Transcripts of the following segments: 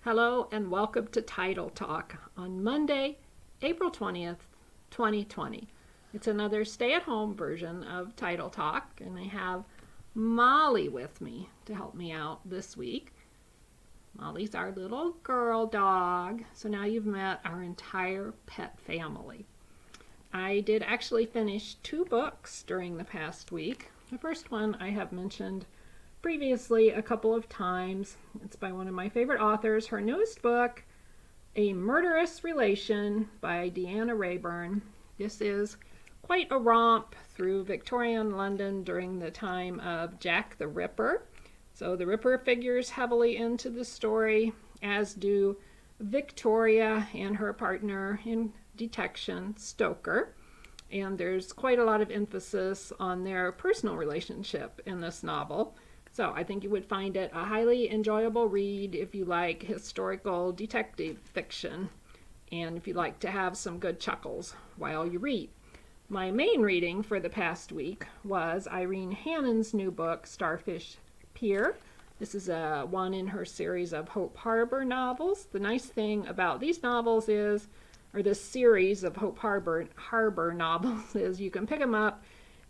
Hello and welcome to Title Talk on Monday, April 20th, 2020. It's another stay-at-home version of Title Talk, and I have Molly with me to help me out this week. Molly's our little girl dog, so now you've met our entire pet family. I did actually finish 2 books during the past week. The first one I have mentioned previously a couple of times. It's by one of my favorite authors. Her newest book, A Murderous Relation by Deanna Rayburn. This is quite a romp through Victorian London during the time of Jack the Ripper. So the Ripper figures heavily into the story, as do Victoria and her partner in detection, Stoker. And there's quite a lot of emphasis on their personal relationship in this novel. So I think you would find it a highly enjoyable read if you like historical detective fiction and if you like to have some good chuckles while you read. My main reading for the past week was Irene Hannon's new book, Starfish Pier. This is one in her series of Hope Harbor novels. The nice thing about these novels is, or this series of Hope Harbor novels, is you can pick them up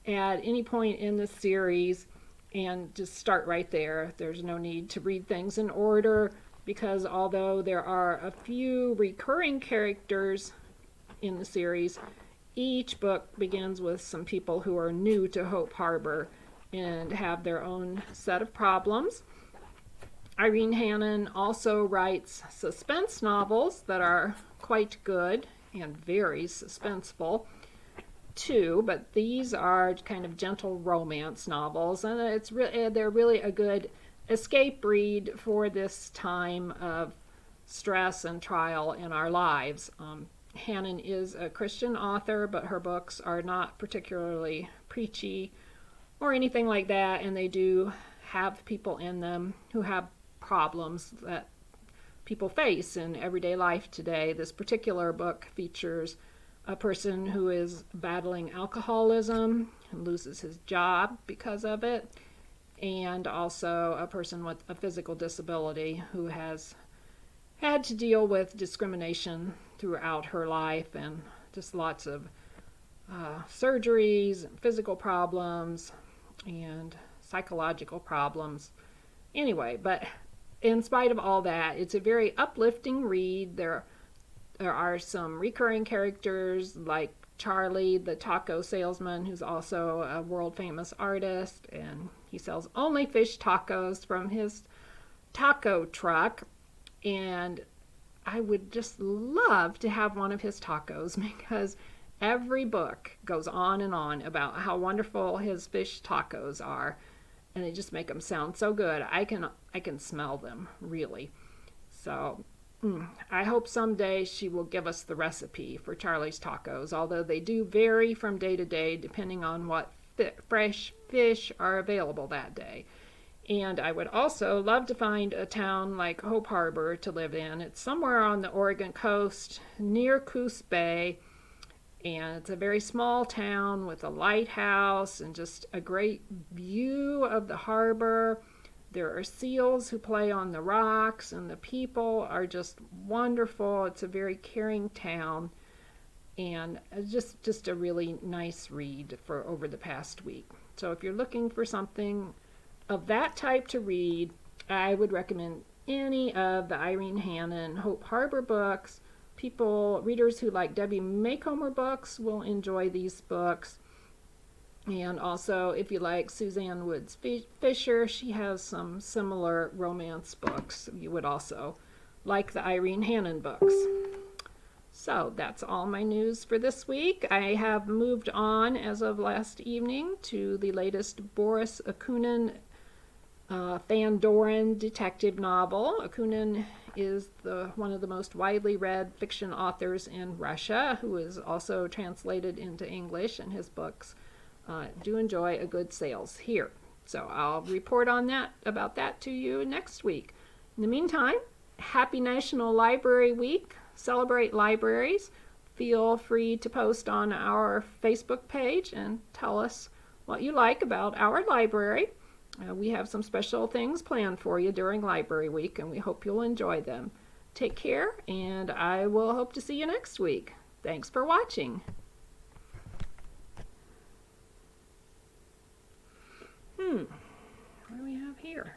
at any point in the series and just start right there. There's no need to read things in order because although there are a few recurring characters in the series, each book begins with some people who are new to Hope Harbor and have their own set of problems. Irene Hannon also writes suspense novels that are quite good and very suspenseful too, but these are kind of gentle romance novels, and they're really a good escape read for this time of stress and trial in our lives. Hannon is a Christian author, but her books are not particularly preachy or anything like that, and they do have people in them who have problems that people face in everyday life today. This particular book features a person who is battling alcoholism and loses his job because of it, and also a person with a physical disability who has had to deal with discrimination throughout her life and just lots of surgeries and physical problems and psychological problems. Anyway, but in spite of all that, it's a very uplifting read. There are some recurring characters like Charlie, the taco salesman, who's also a world-famous artist, and he sells only fish tacos from his taco truck. And I would just love to have one of his tacos because every book goes on and on about how wonderful his fish tacos are, and they just make them sound so good. I can smell them, really. So I hope someday she will give us the recipe for Charlie's tacos, although they do vary from day to day depending on what fresh fish are available that day. And I would also love to find a town like Hope Harbor to live in. It's somewhere on the Oregon coast near Coos Bay, and it's a very small town with a lighthouse and just a great view of the harbor. There are seals who play on the rocks, and the people are just wonderful. It's a very caring town, and just a really nice read for over the past week. So if you're looking for something of that type to read, I would recommend any of the Irene Hannon Hope Harbor books. Readers who like Debbie Macomber books will enjoy these books. And also, if you like Suzanne Woods Fisher, she has some similar romance books. You would also like the Irene Hannon books. So that's all my news for this week. I have moved on as of last evening to the latest Boris Akunin Fandorin detective novel. Akunin is one of the most widely read fiction authors in Russia, who is also translated into English, and his books do enjoy a good sales here. So I'll report on about that to you next week. In the meantime, happy National Library Week. Celebrate libraries. Feel free to post on our Facebook page and tell us what you like about our library. We have some special things planned for you during Library Week, and we hope you'll enjoy them. Take care, and I will hope to see you next week. Thanks for watching. What do we have here?